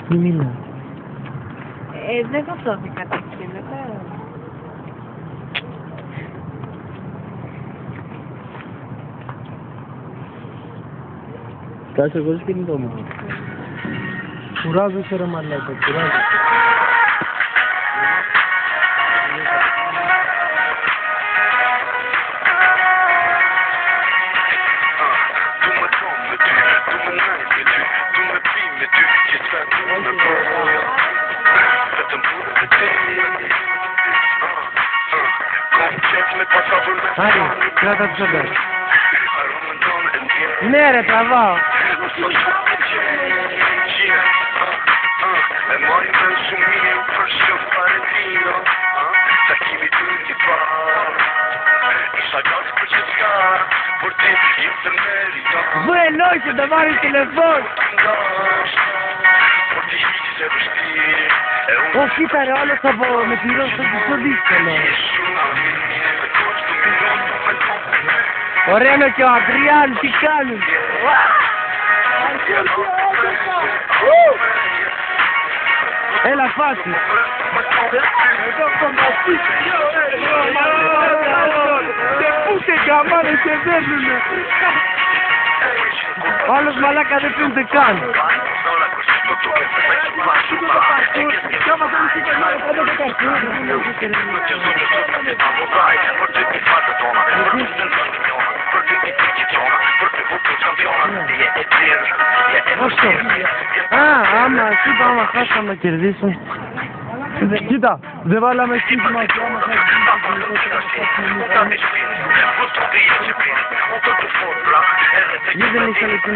Μη μιλά. Δεν θα σώθει κάτι γίνεται. Κάτσε εγώ στο κινητό μου. Κουράζεσαι ρε μαλάκα, κουράζεσαι. Άρη, κράτα τους όντας. Ναι ρε, τραβάω. Βου ενόησε να πάρεις τηλεφώνη. Όχι κοίτα ρε, όλος με πληρώσει τόσο δύσκολο. Ωραία είναι και ο Αντριάν, τι κάνεις. Έλα φάση. Εδώ κομμαστή. Και πού σε καμάρες σε δέρνουνε. Ο άλλος μαλάκα δεν πίνεται καν. Άμα, κοίτα, άμα χάσαμε να κερδίσουμε. Κοίτα, δεν βάλαμε σύστημα και άμα χάσαμε. Γιατί δεν είσαι λεπτό.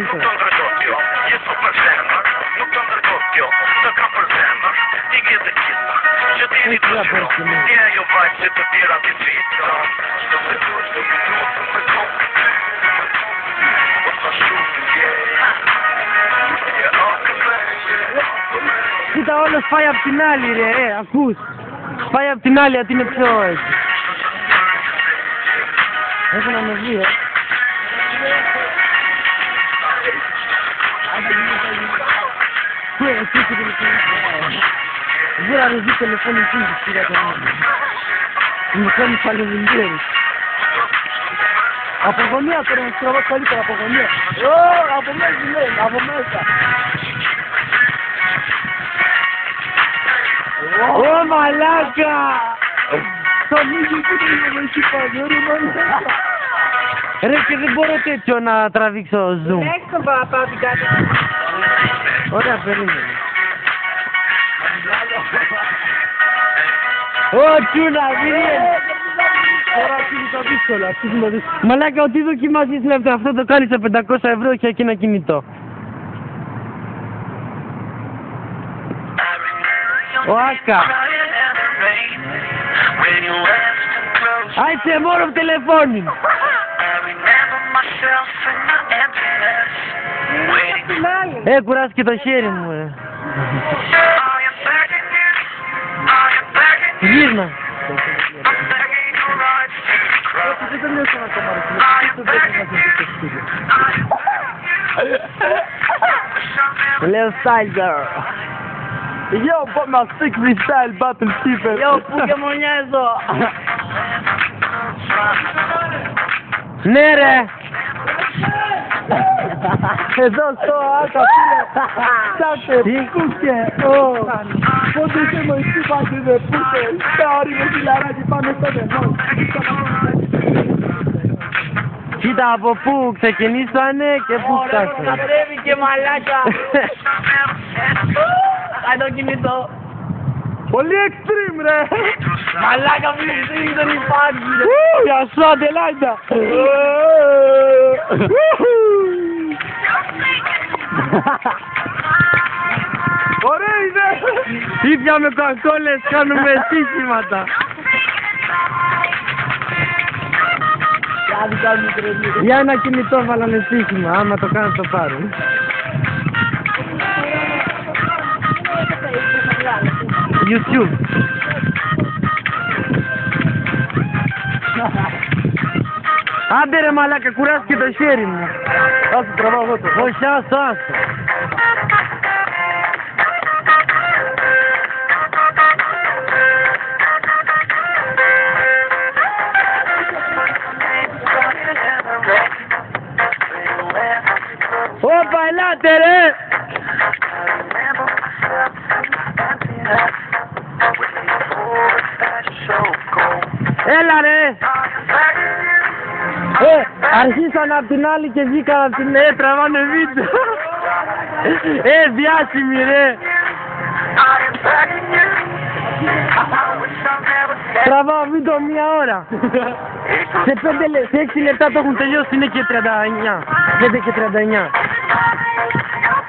Κοίτα όλος πάει απ' την άλλη ρε, ακούς. Πάει απ' την άλλη, γιατί είναι πιο έτσι. Έχω να με δει, Βούρα ρε δει τηλεφώνη φύγει, πήγα το νόμο. Μου κάνεις αλουμινιέρης. Από γωνία τώρα, να στραβώ καλύτερα από γωνία. Από μέσα, ναι, από μέσα. Ω μαλάκα! Το μύγει που δεν είναι εκεί πάνω, ρε μαλάκα. Ρε και δεν μπορώ τέτοιο να τραβήξω zoom. Έχεις τον παραπάνω την κάτω. Ωραία, περίμενε. Ω, τσούνα, μυρίες! Τώρα είναι τα δύσκολα, μαλάκα, ότι δοκιμάζεις λεπτά, αυτό το κάνεις σε 500 ευρώ και έχει ένα κινητό. Ο Άκα. Άισε μόνο από τηλεφώνη. Κουράστηκε το χέρι μου, Γύρνα. Λέω style girl. Yo, put my stick freestyle battle keeper. Yo, Pokemoniazo. Ναι ρε. Εδώ στο Άκα φίλε. Τάτε, πούκε. Πότε είσαι μου εσύ πάτε δε πούκε. Τα όριμο φιλαράκι πάμε στο δεμόν. Κοίτα από πού ξεκινήσανε και πού φτάσανε. Κατρεύει και μαλάκα. Κάτω το κινητό. Πολύ extreme ρε. Μαλάκα μου δεν υπάρχει ρε. Γεια σου Αντελάιντα. Ωραία ιδέα. Ήπια με κοκόλες κάνουμε στοίχηματα. Για ένα κινητό βάλανε στοίχημα, άμα το κάνω το πάρουν. YouTube. Άντε ρε μαλάκα, κουράστηκε το χέρι μου. Άσου τραβάω εγώ το. Όχι, άσου. απ' την άλλη και βγήκαν απ' την... τραβάνε βίντεο. Διάσημοι ρε. Τραβάω βίντεο 1 ώρα. Σε 6 λεπτά το έχουν τελειώσει, είναι και 39. 5 και 39.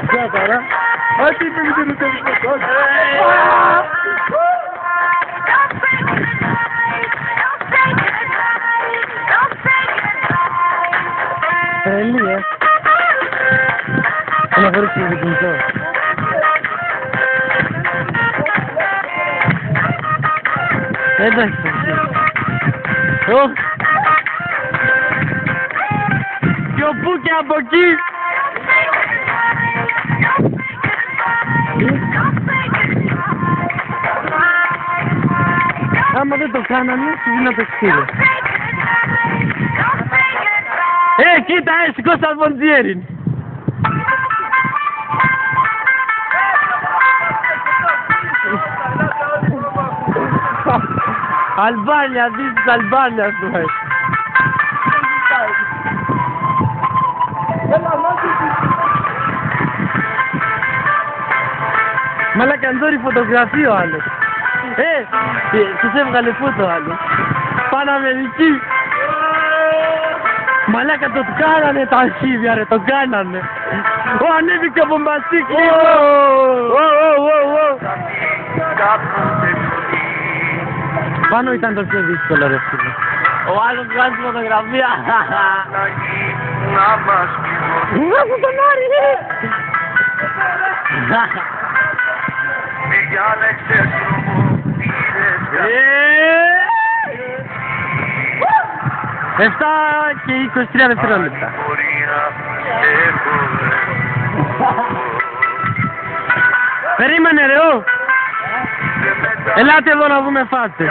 Ποια τώρα. Ό,τι είπε με την τελικό. Τρελή, να χωρίσεις το κινητό. Εντάξει, κι οπού και από εκεί. Άμα δεν το κάνανε, σου δίνω το ξύλο. Κοίτα, σηκώσα Αλφοντζιέριν. Αλβάνια, this is Albania, ας πούμε. Μαλάκα, ντόρι φωτογραφία ο άλλος. Τους έβγαλε φώτο ο άλλος. Πάνε Αμερική. Μαλάκα, το κάνανε τα αρχίδια ρε, το κάνανε. Ανέβηκε από μπαστίκι. Πάνω ήταν το πιο δύσκολο ρε φίλε. Ο άλλος βγάζει φωτογραφία. Βγάζω τον Άρη ρε. Εφτά και 23 δευτερόλεπτα. Περίμενε ρε ω. Ελάτε εδώ να δούμε φάτες.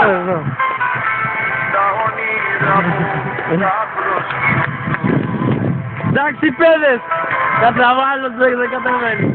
Εδώ. Εντάξει παιδες. Θα τραβάλω το 10 κατεβαίνει.